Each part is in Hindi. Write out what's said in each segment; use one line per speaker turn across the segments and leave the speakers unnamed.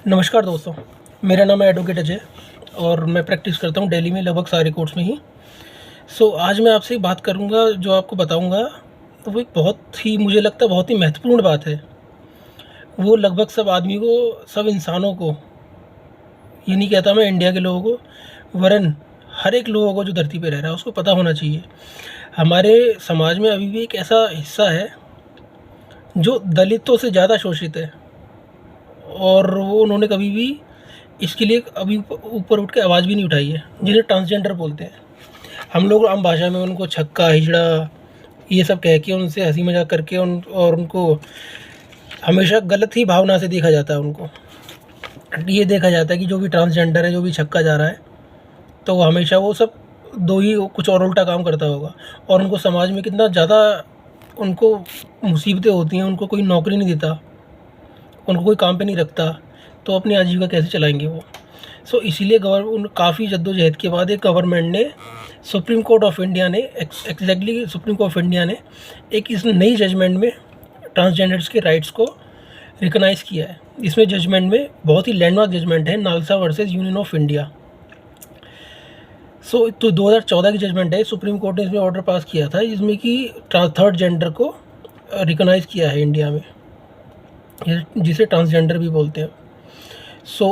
नमस्कार दोस्तों, मेरा नाम है एडवोकेट अजय और मैं प्रैक्टिस करता हूँ दिल्ली में लगभग सारे कोर्ट्स में ही। आज मैं आपसे बात करूँगा, जो आपको बताऊँगा तो वो एक बहुत ही, मुझे लगता है बहुत ही महत्वपूर्ण बात है। वो लगभग सब आदमी को, सब इंसानों को, ये नहीं कहता मैं इंडिया के लोगों को, वरन हर एक लोगों को जो धरती पे रह रहा है उसको पता होना चाहिए। हमारे समाज में अभी भी एक ऐसा हिस्सा है जो दलितों से ज़्यादा शोषित है और वो उन्होंने कभी भी इसके लिए अभी ऊपर उठ के आवाज़ भी नहीं उठाई है, जिन्हें ट्रांसजेंडर बोलते हैं। हम लोग आम भाषा में उनको छक्का, हिजड़ा, ये सब कह के उनसे हंसी मजाक करके उनको हमेशा गलत ही भावना से देखा जाता है। उनको ये देखा जाता है कि जो भी ट्रांसजेंडर है, जो भी छक्का जा रहा है, तो हमेशा वो सब दो ही कुछ और उल्टा काम करता होगा और उनको समाज में कितना ज़्यादा उनको मुसीबतें होती हैं। उनको कोई नौकरी नहीं देता, उनको कोई काम पे नहीं रखता, तो अपनी आजीविका कैसे चलाएंगे वो। इसीलिए काफ़ी जद्दोजहद के बाद एक गवर्नमेंट ने, सुप्रीम कोर्ट ऑफ इंडिया ने, exactly supreme court of India ने एक इस नई जजमेंट में ट्रांसजेंडर्स के राइट्स को रिकॉग्नाइज़ किया है। इसमें जजमेंट में बहुत ही लैंडमार्क जजमेंट है, NALSA versus union of India. तो 2014 की जजमेंट है। सुप्रीम कोर्ट ने इसमें ऑर्डर पास किया था जिसमें कि थर्ड जेंडर को रिकॉग्नाइज़ किया है इंडिया में, जिसे ट्रांसजेंडर भी बोलते हैं।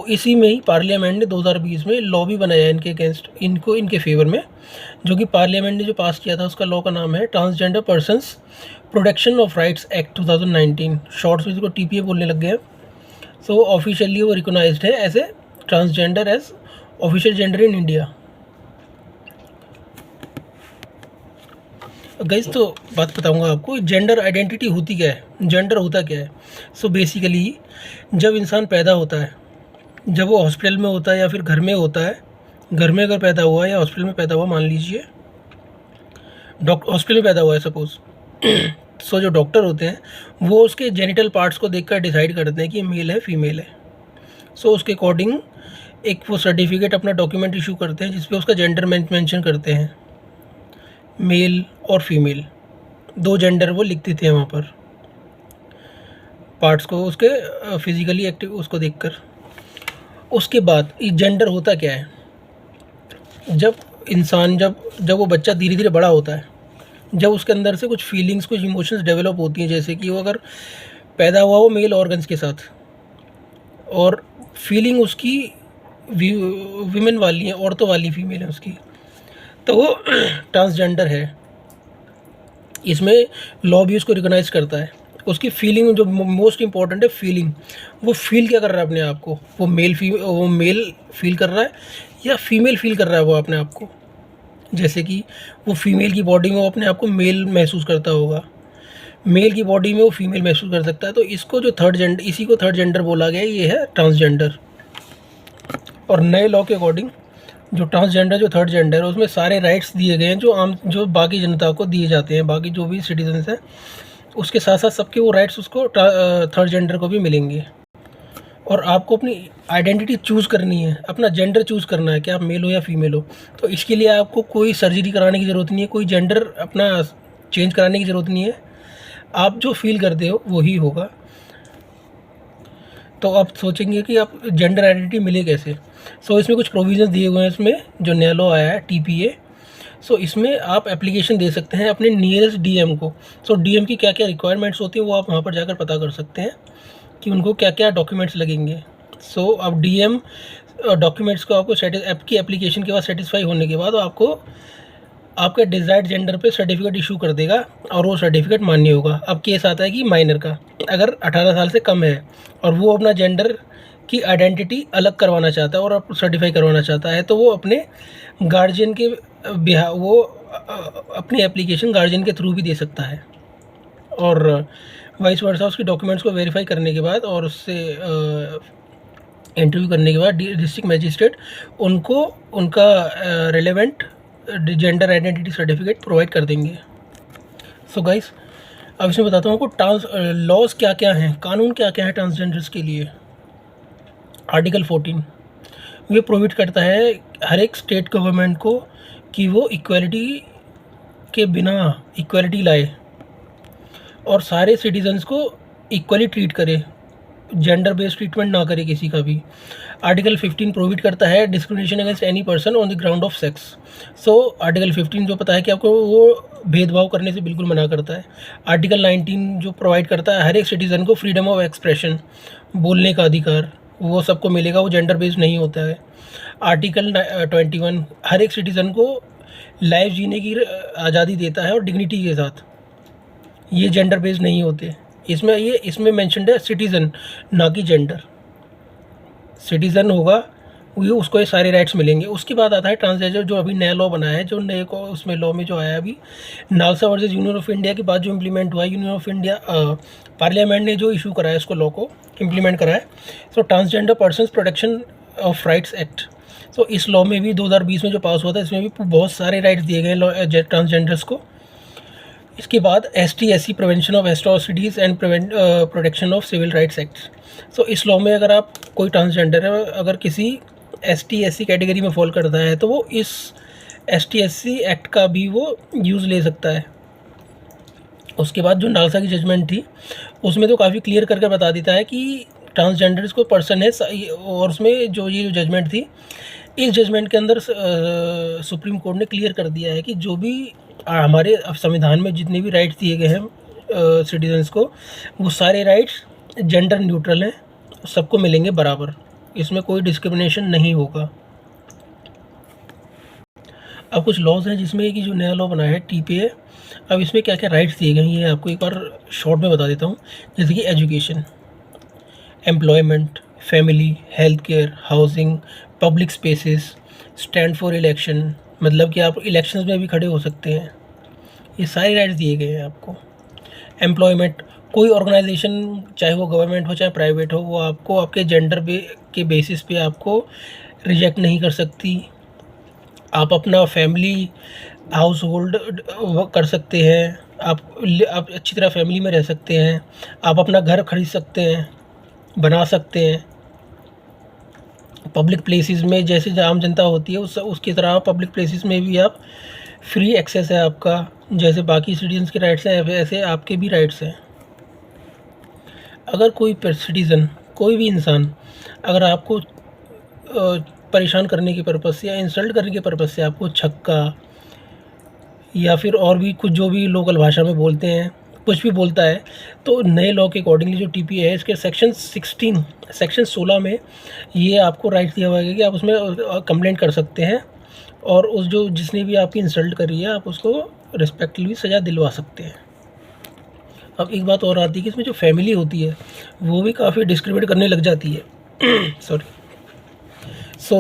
इसी में ही पार्लियामेंट ने 2020 में लॉ भी बनाया इनके अगेंस्ट, इनके फेवर में, जो कि पार्लियामेंट ने जो पास किया था उसका लॉ का नाम है transgender persons protection of rights act 2019। Shorts में इसको TPA बोलने लग गए हैं। ऑफिशियली वो रिकॉग्नाइज्ड है as a transgender as official gender in India. Guys, तो बात बताऊंगा आपको, जेंडर आइडेंटिटी होती क्या है, जेंडर होता क्या है। बेसिकली जब इंसान पैदा होता है, जब वो हॉस्पिटल में होता है या फिर घर में होता है, घर में अगर पैदा हुआ या हॉस्पिटल में पैदा हुआ, मान लीजिए हॉस्पिटल में पैदा हुआ है सपोज़, जो डॉक्टर होते हैं वो उसके जेनिटल पार्ट्स को देखकर डिसाइड करते हैं कि मेल है फीमेल है। उसके अकॉर्डिंग एक वो सर्टिफिकेट, अपना डॉक्यूमेंट इशू करते हैं जिसपे उसका जेंडर मेंशन करते हैं, मेल और फीमेल, 2 जेंडर वो लिख देते हैं वहाँ पर पार्ट्स को, उसके फिजिकली एक्टिव उसको देखकर। उसके बाद जेंडर होता क्या है, जब इंसान जब वो बच्चा धीरे धीरे बड़ा होता है, जब उसके अंदर से कुछ फीलिंग्स, कुछ इमोशंस डेवलप होती हैं, जैसे कि वो अगर पैदा हुआ वो मेल ऑर्गन्स के साथ और फीलिंग उसकी वीमेन वाली है, औरतों वाली फीमेल है उसकी, तो वो ट्रांसजेंडर है। इसमें लॉ भी उसको रिकॉग्नाइज करता है। उसकी फीलिंग जो मोस्ट इम्पॉर्टेंट है, फीलिंग, वो फील क्या कर रहा है अपने आप को, वो मेल फील कर रहा है या फीमेल फील कर रहा है वो अपने आप को। जैसे कि वो फीमेल की बॉडी में वो अपने आप को मेल महसूस करता होगा, मेल की बॉडी में वो फीमेल महसूस कर सकता है। तो इसको जो इसी को थर्ड जेंडर बोला गया है, ये है ट्रांसजेंडर। और नए लॉ के अकॉर्डिंग जो ट्रांसजेंडर, जो थर्ड जेंडर है, उसमें सारे राइट्स दिए गए हैं जो बाकी जनता को दिए जाते हैं, बाकी जो भी सिटीजन्स हैं उसके साथ साथ सबके वो राइट्स उसको थर्ड जेंडर को भी मिलेंगे। और आपको अपनी आइडेंटिटी चूज़ करनी है, अपना जेंडर चूज़ करना है कि आप मेल हो या फीमेल हो। तो इसके लिए आपको कोई सर्जरी कराने की ज़रूरत नहीं है, कोई जेंडर अपना चेंज कराने की ज़रूरत नहीं है। आप जो फील करते हो वही होगा। तो आप सोचेंगे कि आप जेंडर आइडेंटिटी मिले कैसे। इसमें कुछ प्रोविजंस दिए हुए हैं, इसमें जो नया लॉ आया है TPA। इसमें आप एप्लीकेशन दे सकते हैं अपने नियरेस्ट DM को। DM की क्या क्या रिक्वायरमेंट्स होती हैं वो आप वहाँ पर जाकर पता कर सकते हैं कि उनको क्या क्या डॉक्यूमेंट्स लगेंगे। अब DM डॉक्यूमेंट्स को आपको आपकी एप्लीकेशन के बाद सेटिस्फाई होने के बाद आपको आपके डिज़ायर्ड जेंडर पे सर्टिफिकेट इशू कर देगा और वो सर्टिफिकेट मान्य होगा। अब केस आता है कि माइनर का, अगर 18 साल से कम है और वो अपना जेंडर की आइडेंटिटी अलग करवाना चाहता है और सर्टिफाई करवाना चाहता है, तो वो अपने गार्जियन के अपनी एप्लीकेशन गार्जियन के थ्रू भी दे सकता है। और वाइस वर्सा उसके डॉक्यूमेंट्स को वेरीफाई करने के बाद और उससे इंटरव्यू करने के बाद डिस्ट्रिक्ट मजिस्ट्रेट उनको उनका relevant gender identity certificate provide कर देंगे। गाइस, अब इसमें बताता हूँ आपको लॉज क्या क्या हैं, कानून क्या क्या है ट्रांसजेंडर्स के लिए। आर्टिकल 14 ये प्रोवाइड करता है हर एक स्टेट गवर्नमेंट को कि वो इक्वलिटी के बिना इक्वलिटी लाए और सारे सिटीजन्स को इक्वली ट्रीट करे जेंडर बेस्ड ट्रीटमेंट ना करे किसी का भी। आर्टिकल 15 प्रोहिबिट करता है discrimination against any person on the ground of sex. So article 15 जो पता है कि आपको वो भेदभाव करने से बिल्कुल मना करता है। आर्टिकल 19 जो प्रोवाइड करता है हर एक सिटीज़न को फ्रीडम ऑफ एक्सप्रेशन, बोलने का अधिकार, वो सबको मिलेगा, वो जेंडर बेस्ड नहीं होता है। आर्टिकल 21 हर एक सिटीज़न को लाइफ जीने की आज़ादी देता है और डिग्निटी के साथ, ये जेंडर बेस्ड नहीं होते। इसमें मेंशन्ड है सिटीज़न, ना कि जेंडर। सिटीज़न होगा वो उसको ये सारे राइट्स मिलेंगे। उसके बाद आता है ट्रांसजेंडर, जो अभी नया लॉ बना है, जो नए को उसमें लॉ में जो आया अभी NALSA versus union of India के बाद जो इम्प्लीमेंट हुआ, यूनियन ऑफ इंडिया पार्लियामेंट ने जो इशू कराया इसको लॉ को इम्प्लीमेंट कराया। So transgender persons protection of rights act. तो इस लॉ में भी 2020 में जो पास हुआ था, इसमें भी बहुत सारे राइट्स दिए गए ट्रांसजेंडर्स को। इसके बाद ST/SC prevention of atrocities and protection of civil rights act. So इस लॉ में अगर आप कोई ट्रांसजेंडर है, अगर किसी ST/SC कैटेगरी में फॉल करता है, तो वो इस ST/SC एक्ट का भी वो यूज़ ले सकता है। उसके बाद जो नालसा की जजमेंट थी उसमें तो काफ़ी क्लियर करके बता देता है कि ट्रांसजेंडर्स को पर्सन है। और उसमें जो ये जजमेंट थी, इस जजमेंट के अंदर सुप्रीम कोर्ट ने क्लियर कर दिया है कि जो भी हमारे संविधान में जितने भी राइट्स दिए गए हैं सिटीजन्स को, वो सारे राइट्स जेंडर न्यूट्रल हैं, सबको मिलेंगे बराबर, इसमें कोई डिस्क्रिमिनेशन नहीं होगा। अब कुछ लॉज हैं जिसमें कि जो नया लॉ बना है TPA, अब इसमें क्या क्या राइट्स दिए गए हैं ये आपको एक बार शॉर्ट में बता देता हूँ। जैसे कि education, employment, family, health care, housing, public spaces, stand for election, मतलब कि आप इलेक्शंस में भी खड़े हो सकते हैं, ये सारे राइट्स दिए गए हैं आपको। एम्प्लॉयमेंट, कोई ऑर्गेनाइजेशन चाहे वो गवर्नमेंट हो चाहे प्राइवेट हो, वो आपको आपके जेंडर के बेसिस पे आपको रिजेक्ट नहीं कर सकती। आप अपना फैमिली हाउस होल्ड कर सकते हैं, आप अच्छी तरह फैमिली में रह सकते हैं, आप अपना घर खरीद सकते हैं, बना सकते हैं। पब्लिक प्लेसेस में जैसे आम जनता होती है उसकी तरह पब्लिक प्लेसेस में भी आप फ्री एक्सेस है आपका, जैसे बाकी सिटीजन्स के राइट्स हैं वैसे आपके भी राइट्स हैं। अगर कोई सिटीज़न, कोई भी इंसान अगर आपको परेशान करने के पर्पज़ से या इंसल्ट करने के पर्पज़ से आपको छक्का या फिर और भी कुछ जो भी लोकल भाषा में बोलते हैं, कुछ भी बोलता है, तो नए लॉ के अकॉर्डिंगली जो TPA है, इसके सेक्शन 16 में ये आपको राइट दिया हुआ है कि आप उसमें कंप्लेंट कर सकते हैं और उस जो जिसने भी आपकी इंसल्ट करी है आप उसको रिस्पेक्टफुली सज़ा दिलवा सकते हैं। अब एक बात और आती है कि इसमें जो फैमिली होती है वो भी काफ़ी डिस्क्रिमिनेट करने लग जाती है सॉरी। सो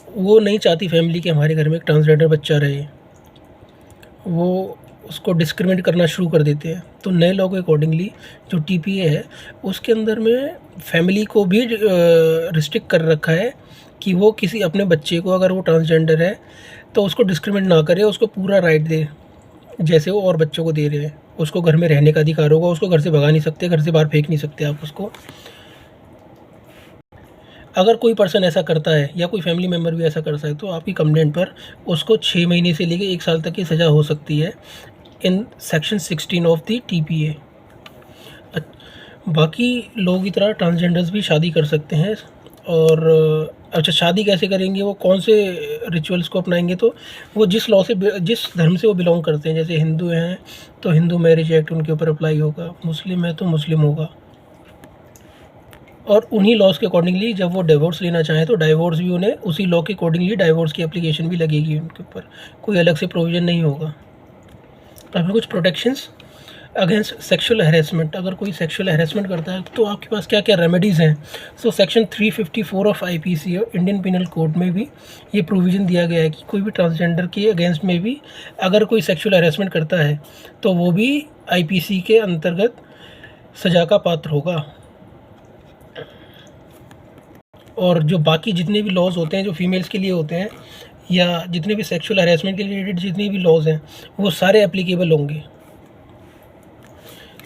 वो नहीं चाहती फैमिली कि हमारे घर में एक ट्रांसजेंडर बच्चा रहे, वो उसको डिस्क्रिमिनेट करना शुरू कर देते हैं। तो नए लॉ के अकॉर्डिंगली जो TPA है उसके अंदर में फैमिली को भी रिस्ट्रिक्ट कर रखा है कि वो किसी अपने बच्चे को, अगर वो ट्रांसजेंडर है तो उसको डिस्क्रिमिनेट ना करे, उसको पूरा राइट दे जैसे वो और बच्चों को दे रहे हैं। उसको घर में रहने का अधिकार होगा, उसको घर से भगा नहीं सकते, घर से बाहर फेंक नहीं सकते आप उसको। अगर कोई पर्सन ऐसा करता है या कोई फैमिली मेम्बर भी ऐसा करता है तो आपकी कंप्लेंट पर उसको 6 महीने से लेकर 1 साल तक की सज़ा हो सकती है in section 16 of the TPA। बाकी लोगों की तरह ट्रांसजेंडर्स भी शादी कर सकते हैं। और अच्छा, शादी कैसे करेंगे, वो कौन से रिचुअल्स को अपनाएंगे, तो वो जिस लॉ से, जिस धर्म से वो बिलोंग करते हैं, जैसे हिंदू हैं तो हिंदू मैरिज एक्ट उनके ऊपर अप्लाई होगा, मुस्लिम है तो मुस्लिम होगा। और उन्हीं लॉज के अकॉर्डिंगली जब वो डिवोर्स लेना चाहें तो डाइवोर्स भी उन्हें उसी लॉ के अकॉर्डिंगली डाइवोर्स की एप्लीकेशन भी लगेगी उनके ऊपर, कोई अलग से प्रोविज़न नहीं होगा। अब कुछ प्रोटेक्शंस अगेंस्ट सेक्सुअल हैरेसमेंट, अगर कोई सेक्सुअल हैरेसमेंट करता है तो आपके पास क्या क्या रेमेडीज़ हैं। सो सेक्शन 354 ऑफ IPC और इंडियन पिनल कोड में भी ये प्रोविज़न दिया गया है कि कोई भी ट्रांसजेंडर के अगेंस्ट में भी अगर कोई सेक्सुअल हैरेसमेंट करता है तो वो भी IPC के अंतर्गत सज़ा का पात्र होगा। और जो बाकी जितने भी लॉज होते हैं जो फीमेल्स के लिए होते हैं या जितने भी सेक्सुअल हैरेसमेंट के रिलेटेड जितने भी लॉज हैं वो सारे एप्लीकेबल होंगे।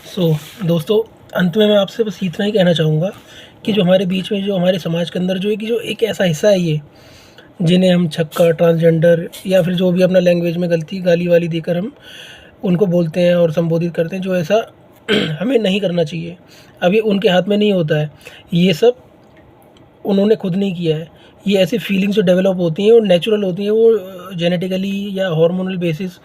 सो दोस्तों, अंत में मैं आपसे बस इतना ही कहना चाहूँगा कि जो हमारे बीच में, जो हमारे समाज के अंदर जो है कि जो एक ऐसा हिस्सा है ये, जिन्हें हम छक्का, ट्रांसजेंडर या फिर जो भी अपना लैंग्वेज में गलती गाली वाली देकर हम उनको बोलते हैं और संबोधित करते हैं, जो ऐसा हमें नहीं करना चाहिए। अभी उनके हाथ में नहीं होता है, ये सब उन्होंने खुद नहीं किया है। ये ऐसी फीलिंग्स जो डेवलप होती हैं और नेचुरल होती हैं, वो जेनेटिकली या हार्मोनल बेसिस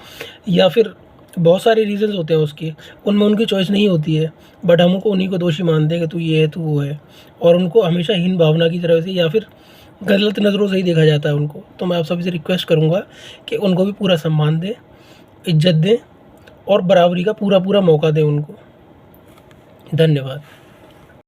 या फिर बहुत सारे रीज़न्स होते हैं उसके, उनमें उनकी चॉइस नहीं होती है। बट हम उनको उन्हीं को दोषी मानते हैं कि तू ये है, तू वो है, और उनको हमेशा हीन भावना की तरह से या फिर गलत नज़रों से ही देखा जाता है उनको। तो मैं आप सभी से रिक्वेस्ट करूँगा कि उनको भी पूरा सम्मान दें, इज़्ज़त दें और बराबरी का पूरा मौका दें उनको। धन्यवाद।